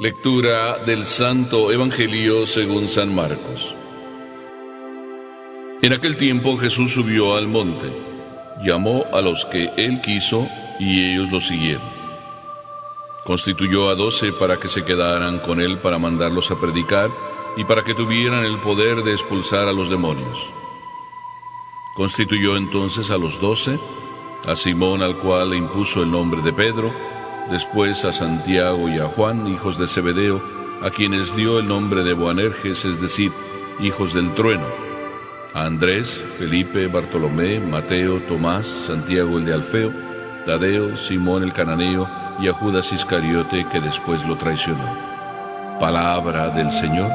Lectura del Santo Evangelio según San Marcos. En aquel tiempo Jesús subió al monte, llamó a los que él quiso y ellos lo siguieron. Constituyó a 12 para que se quedaran con él para mandarlos a predicar y para que tuvieran el poder de expulsar a los demonios. Constituyó entonces a los 12, a Simón, al cual le impuso el nombre de Pedro, después a Santiago y a Juan, hijos de Zebedeo, a quienes dio el nombre de Boanerges, es decir, hijos del trueno, a Andrés, Felipe, Bartolomé, Mateo, Tomás, Santiago el de Alfeo, Tadeo, Simón el cananeo y a Judas Iscariote, que después lo traicionó. Palabra del Señor.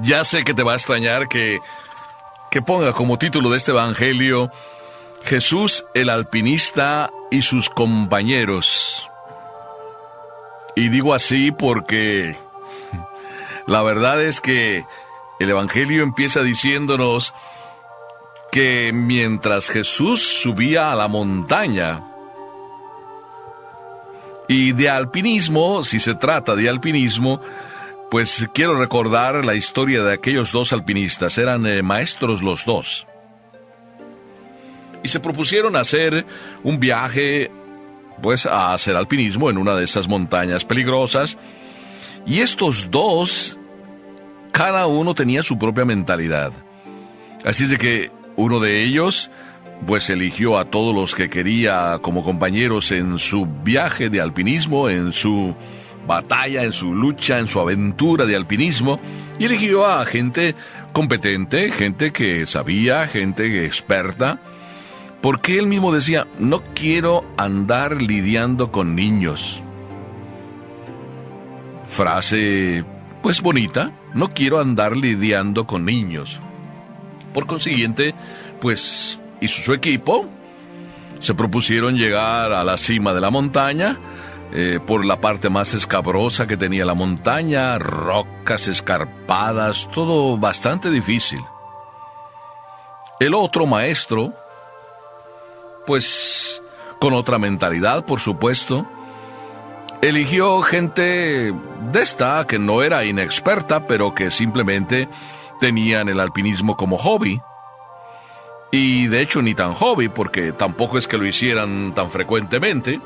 Ya sé que te va a extrañar que ponga como título de este evangelio Jesús el alpinista y sus compañeros. Y digo así porque la verdad es que el evangelio empieza diciéndonos que mientras Jesús subía a la montaña, y de alpinismo, si se trata de alpinismo, pues quiero recordar la historia de aquellos dos alpinistas. Eran maestros los dos. Y se propusieron hacer un viaje, pues a hacer alpinismo en una de esas montañas peligrosas. Y estos dos, cada uno tenía su propia mentalidad. Así es de que uno de ellos, pues eligió a todos los que quería como compañeros en su viaje de alpinismo, en su batalla, en su lucha, en su aventura de alpinismo, y eligió a gente competente, gente que sabía, gente experta, porque él mismo decía, no quiero andar lidiando con niños. Frase, pues bonita, no quiero andar lidiando con niños. Por consiguiente, pues hizo su equipo, se propusieron llegar a la cima de la montaña, por la parte más escabrosa que tenía la montaña, rocas escarpadas, todo bastante difícil. El otro maestro, pues con otra mentalidad, por supuesto, eligió gente de esta que no era inexperta, pero que simplemente tenían el alpinismo como hobby. Y de hecho ni tan hobby, porque tampoco es que lo hicieran tan frecuentemente.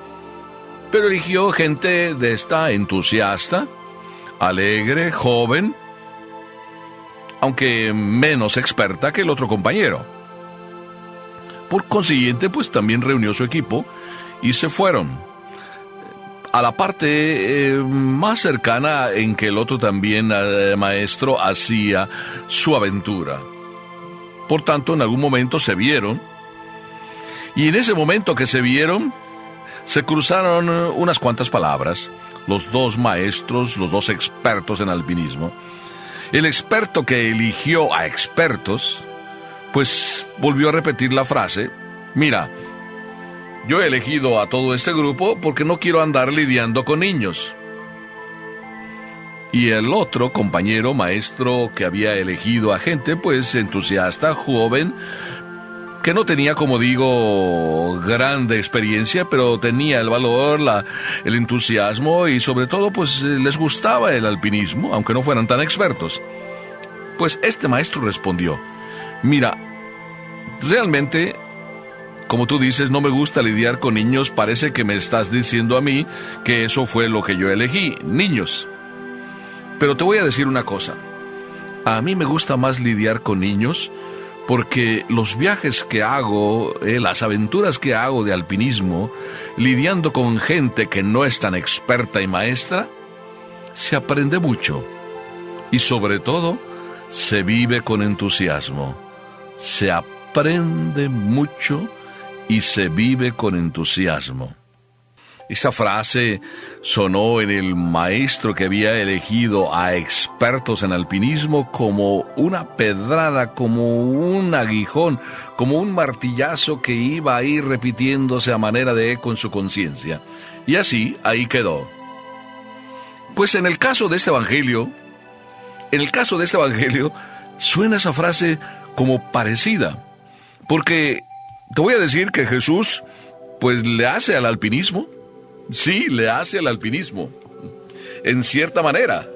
Pero eligió gente de esta entusiasta, alegre, joven, aunque menos experta que el otro compañero. Por consiguiente, pues también reunió su equipo y se fueron a la parte más cercana en que el otro también, maestro, hacía su aventura. Por tanto, en algún momento se vieron, y en ese momento que se vieron, se cruzaron unas cuantas palabras, los dos maestros, los dos expertos en alpinismo. El experto que eligió a expertos, pues volvió a repetir la frase, mira, yo he elegido a todo este grupo porque no quiero andar lidiando con niños. Y el otro compañero maestro que había elegido a gente, pues entusiasta, joven, que no tenía, como digo, grande experiencia, pero tenía el valor, el entusiasmo y sobre todo, pues les gustaba el alpinismo, aunque no fueran tan expertos. Pues este maestro respondió, mira, realmente, como tú dices, no me gusta lidiar con niños, parece que me estás diciendo a mí que eso fue lo que yo elegí, niños. Pero te voy a decir una cosa, a mí me gusta más lidiar con niños, porque los viajes que hago, las aventuras que hago de alpinismo, lidiando con gente que no es tan experta y maestra, se aprende mucho. Y sobre todo, se vive con entusiasmo. Se aprende mucho y se vive con entusiasmo. Esa frase sonó en el maestro que había elegido a expertos en alpinismo como una pedrada, como un aguijón, como un martillazo que iba a ir repitiéndose a manera de eco en su conciencia. Y así, ahí quedó. Pues en el caso de este evangelio, suena esa frase como parecida. Porque te voy a decir que Jesús, pues le hace al alpinismo. Sí, le hace al alpinismo. En cierta manera.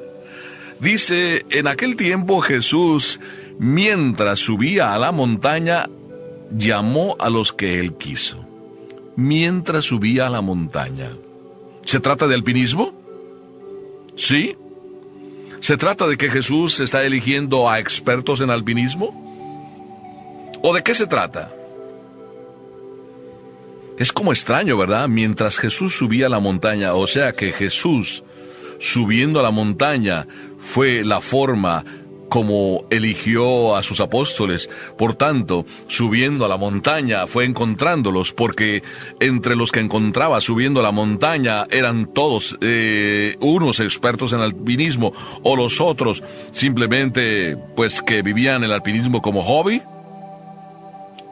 Dice, en aquel tiempo Jesús, mientras subía a la montaña, llamó a los que él quiso. Mientras subía a la montaña. ¿Se trata de alpinismo? ¿Sí? ¿Se trata de que Jesús está eligiendo a expertos en alpinismo? ¿O de qué se trata? Es como extraño, ¿verdad? Mientras Jesús subía a la montaña, o sea que Jesús subiendo a la montaña fue la forma como eligió a sus apóstoles. Por tanto, subiendo a la montaña fue encontrándolos, porque entre los que encontraba subiendo a la montaña eran todos unos expertos en alpinismo, o los otros simplemente pues que vivían el alpinismo como hobby.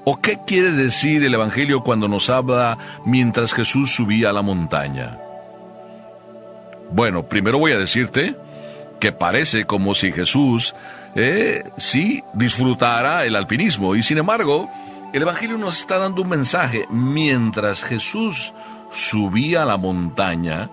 ¿O qué quiere decir el Evangelio cuando nos habla mientras Jesús subía a la montaña? Bueno, primero voy a decirte que parece como si Jesús sí disfrutara el alpinismo, y sin embargo, el Evangelio nos está dando un mensaje. Mientras Jesús subía a la montaña,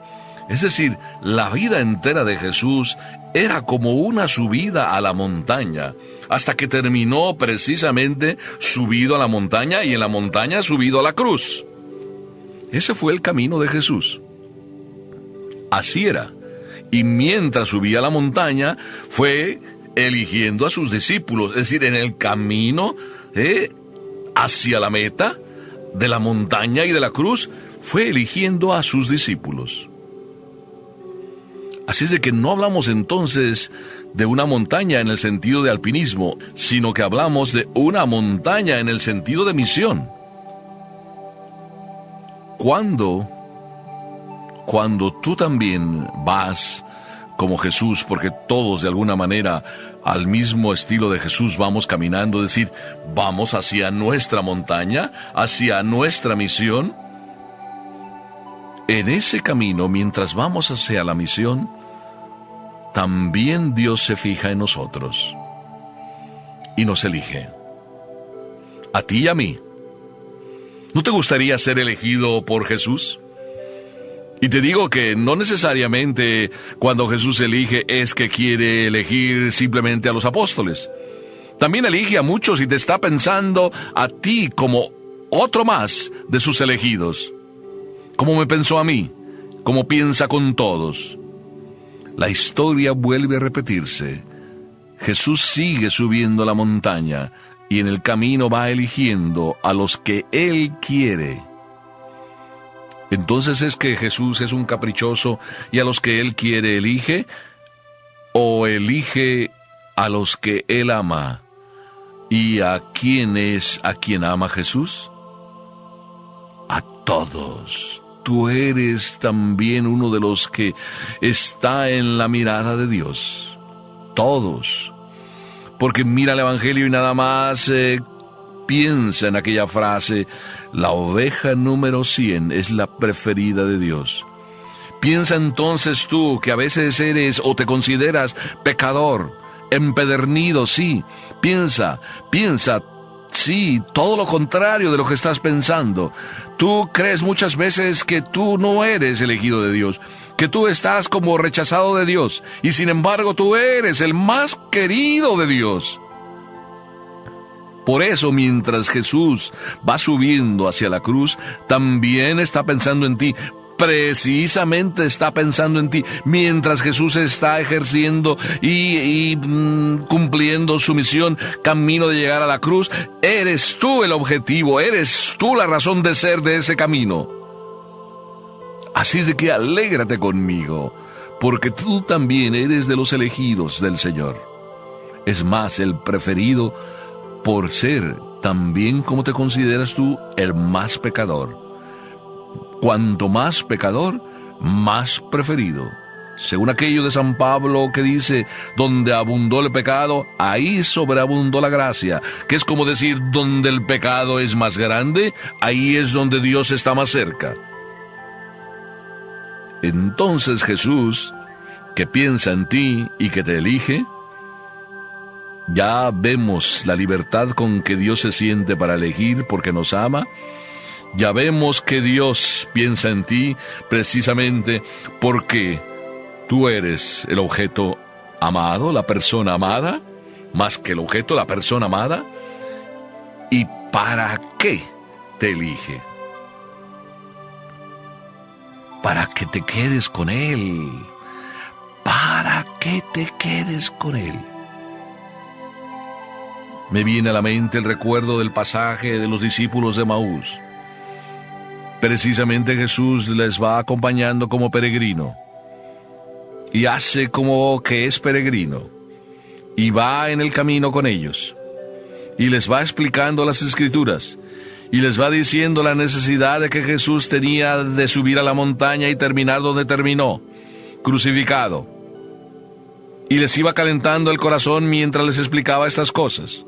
es decir, la vida entera de Jesús era como una subida a la montaña, hasta que terminó precisamente subido a la montaña, y en la montaña subido a la cruz. Ese fue el camino de Jesús. Así era. Y mientras subía a la montaña, fue eligiendo a sus discípulos, es decir, en el camino hacia la meta de la montaña y de la cruz, fue eligiendo a sus discípulos. Así es de que no hablamos entonces de una montaña en el sentido de alpinismo, sino que hablamos de una montaña en el sentido de misión. Cuando tú también vas como Jesús, porque todos de alguna manera al mismo estilo de Jesús vamos caminando, es decir, vamos hacia nuestra montaña, hacia nuestra misión. En ese camino, mientras vamos hacia la misión, también Dios se fija en nosotros y nos elige, a ti y a mí. ¿No te gustaría ser elegido por Jesús? Y te digo que no necesariamente cuando Jesús elige es que quiere elegir simplemente a los apóstoles. También elige a muchos y te está pensando a ti como otro más de sus elegidos. Como me pensó a mí, como piensa con todos. La historia vuelve a repetirse. Jesús sigue subiendo la montaña y en el camino va eligiendo a los que Él quiere. Entonces, ¿es que Jesús es un caprichoso y a los que Él quiere elige? ¿O elige a los que Él ama? ¿Y a quién es a quien ama Jesús? A todos. Tú eres también uno de los que está en la mirada de Dios. Todos. Porque mira el Evangelio y nada más piensa en aquella frase: la oveja número 100 es la preferida de Dios. Piensa entonces tú que a veces eres o te consideras pecador, empedernido, sí. Piensa, sí, todo lo contrario de lo que estás pensando. Tú crees muchas veces que tú no eres elegido de Dios, que tú estás como rechazado de Dios, y sin embargo tú eres el más querido de Dios. Por eso, mientras Jesús va subiendo hacia la cruz, también está pensando en ti. Precisamente está pensando en ti. Mientras Jesús está ejerciendo y cumpliendo su misión, camino de llegar a la cruz, eres tú el objetivo, eres tú la razón de ser de ese camino. Así es de que alégrate conmigo, porque tú también eres de los elegidos del Señor. Es más, el preferido, por ser también, como te consideras tú, el más pecador. Cuanto más pecador, más preferido. Según aquello de San Pablo que dice: donde abundó el pecado, ahí sobreabundó la gracia. Que es como decir, donde el pecado es más grande, ahí es donde Dios está más cerca. Entonces Jesús, que piensa en ti y que te elige, Ya vemos la libertad con que Dios se siente para elegir porque nos ama. Ya vemos que Dios piensa en ti precisamente porque tú eres el objeto amado, la persona amada, más que el objeto, la persona amada. ¿Y para qué te elige? Para que te quedes con Él. Para que te quedes con Él. Me viene a la mente el recuerdo del pasaje de los discípulos de Emaús. Precisamente Jesús les va acompañando como peregrino. Y hace como que es peregrino. Y va en el camino con ellos. Y les va explicando las Escrituras. Y les va diciendo la necesidad de que Jesús tenía de subir a la montaña y terminar donde terminó, crucificado. Y les iba calentando el corazón mientras les explicaba estas cosas.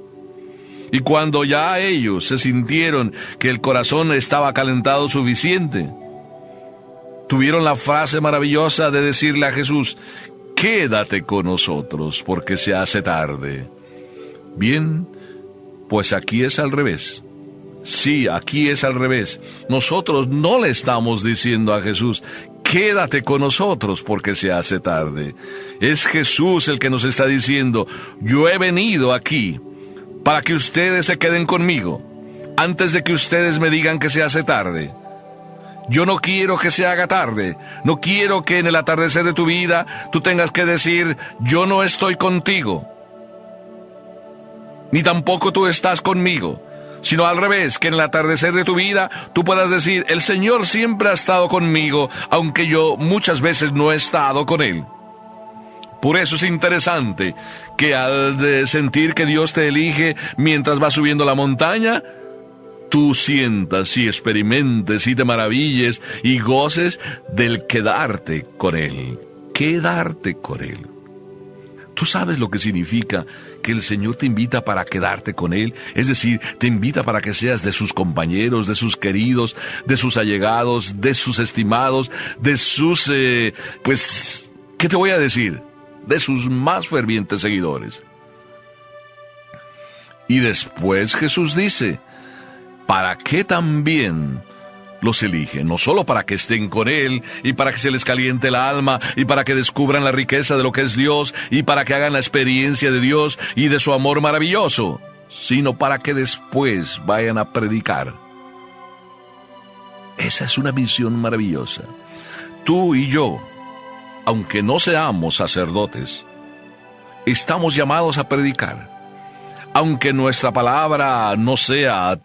Y cuando ya ellos se sintieron que el corazón estaba calentado suficiente, tuvieron la frase maravillosa de decirle a Jesús: quédate con nosotros porque se hace tarde. Bien, pues aquí es al revés. Sí, aquí es al revés. Nosotros no le estamos diciendo a Jesús: quédate con nosotros porque se hace tarde. Es Jesús el que nos está diciendo: yo he venido aquí para que ustedes se queden conmigo, antes de que ustedes me digan que se hace tarde. Yo no quiero que se haga tarde. No quiero que en el atardecer de tu vida tú tengas que decir: yo no estoy contigo, ni tampoco tú estás conmigo. Sino al revés, que en el atardecer de tu vida tú puedas decir: el Señor siempre ha estado conmigo, aunque yo muchas veces no he estado con Él. Por eso es interesante que al sentir que Dios te elige mientras vas subiendo la montaña, tú sientas y experimentes y te maravilles y goces del quedarte con Él. Quedarte con Él. ¿Tú sabes lo que significa que el Señor te invita para quedarte con Él? Es decir, te invita para que seas de sus compañeros, de sus queridos, de sus allegados, de sus estimados, de sus, ¿qué te voy a decir? De sus más fervientes seguidores. Y después Jesús dice: ¿para qué también los elige? No solo para que estén con Él y para que se les caliente el alma y para que descubran la riqueza de lo que es Dios y para que hagan la experiencia de Dios y de su amor maravilloso, sino para que después vayan a predicar. Esa es una visión maravillosa. Tú y yo, aunque no seamos sacerdotes, estamos llamados a predicar. Aunque nuestra palabra no sea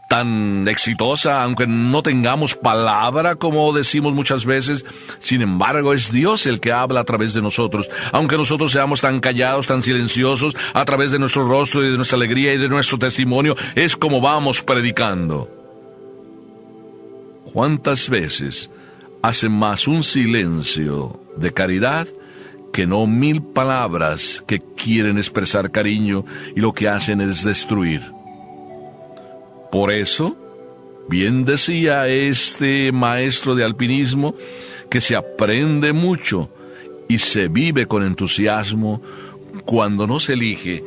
tan exitosa, aunque no tengamos palabra, como decimos muchas veces, sin embargo es Dios el que habla a través de nosotros. Aunque nosotros seamos tan callados, tan silenciosos, a través de nuestro rostro y de nuestra alegría y de nuestro testimonio, es como vamos predicando. ¿Cuántas veces hace más un silencio de caridad que no 1000 palabras que quieren expresar cariño y lo que hacen es destruir? Por eso, bien decía este maestro de alpinismo, que se aprende mucho y se vive con entusiasmo cuando no se elige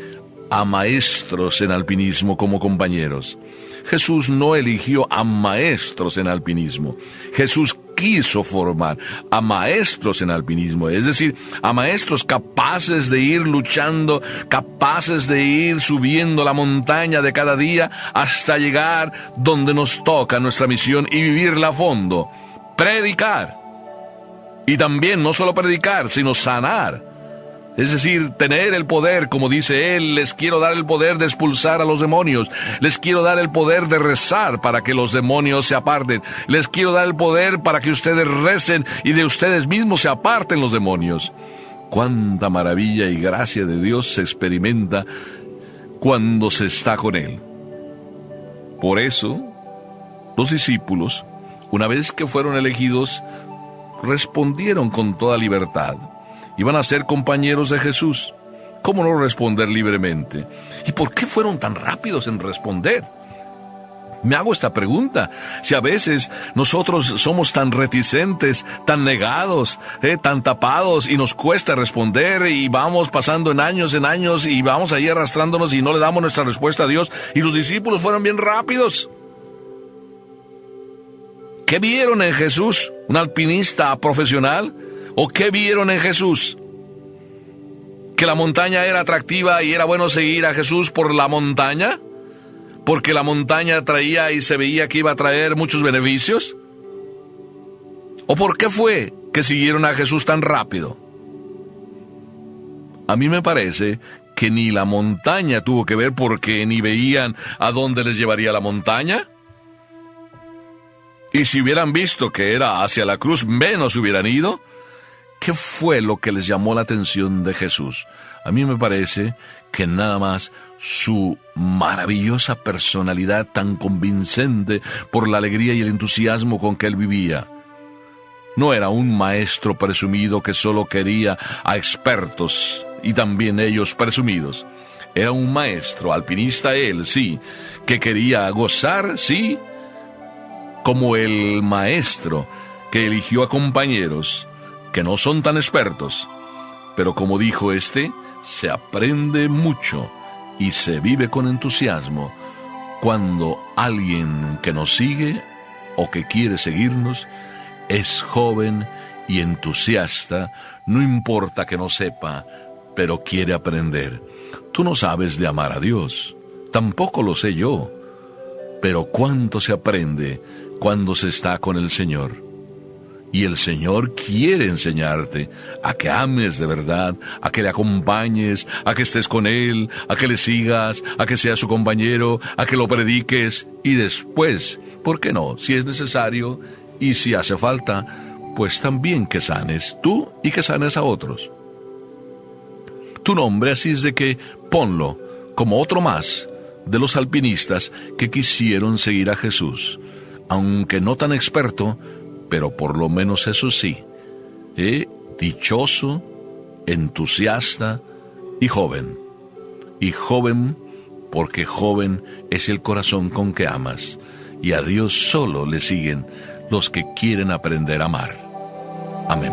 a maestros en alpinismo como compañeros. Jesús no eligió a maestros en alpinismo. Jesús quiso formar a maestros en alpinismo, es decir, a maestros capaces de ir luchando, capaces de ir subiendo la montaña de cada día hasta llegar donde nos toca nuestra misión y vivirla a fondo. Predicar. Y también no solo predicar, sino sanar. Es decir, tener el poder, como dice él: les quiero dar el poder de expulsar a los demonios. Les quiero dar el poder de rezar para que los demonios se aparten. Les quiero dar el poder para que ustedes recen y de ustedes mismos se aparten los demonios. Cuánta maravilla y gracia de Dios se experimenta cuando se está con Él. Por eso, los discípulos, una vez que fueron elegidos, respondieron con toda libertad. Iban a ser compañeros de Jesús. ¿Cómo no responder libremente? ¿Y por qué fueron tan rápidos en responder? Me hago esta pregunta, si a veces nosotros somos tan reticentes, tan negados, tan tapados y nos cuesta responder y vamos pasando en años y vamos ahí arrastrándonos y no le damos nuestra respuesta a Dios, y los discípulos fueron bien rápidos. ¿Qué vieron en Jesús? ¿Un alpinista profesional? ¿O qué vieron en Jesús? ¿Que la montaña era atractiva y era bueno seguir a Jesús por la montaña? ¿Porque la montaña traía y se veía que iba a traer muchos beneficios? ¿O por qué fue que siguieron a Jesús tan rápido? A mí me parece que ni la montaña tuvo que ver, porque ni veían a dónde les llevaría la montaña. Y si hubieran visto que era hacia la cruz, menos hubieran ido. ¿Qué fue lo que les llamó la atención de Jesús? A mí me parece que nada más su maravillosa personalidad tan convincente por la alegría y el entusiasmo con que él vivía. No era un maestro presumido que solo quería a expertos y también ellos presumidos. Era un maestro, alpinista él, sí, que quería gozar, sí, como el maestro que eligió a compañeros que no son tan expertos, pero como dijo se aprende mucho y se vive con entusiasmo cuando alguien que nos sigue o que quiere seguirnos es joven y entusiasta, no importa que no sepa, pero quiere aprender. Tú no sabes de amar a Dios, tampoco lo sé yo, pero cuánto se aprende cuando se está con el Señor. Y el Señor quiere enseñarte a que ames de verdad, a que le acompañes, a que estés con Él, a que le sigas, a que seas su compañero, a que lo prediques y después, ¿por qué no? Si es necesario y si hace falta, pues también que sanes tú y que sanes a otros. Tu nombre, así es de que ponlo como otro más de los alpinistas que quisieron seguir a Jesús, aunque no tan experto, pero por lo menos eso sí, dichoso, entusiasta y joven. Y joven porque joven es el corazón con que amas, y a Dios solo le siguen los que quieren aprender a amar. Amén.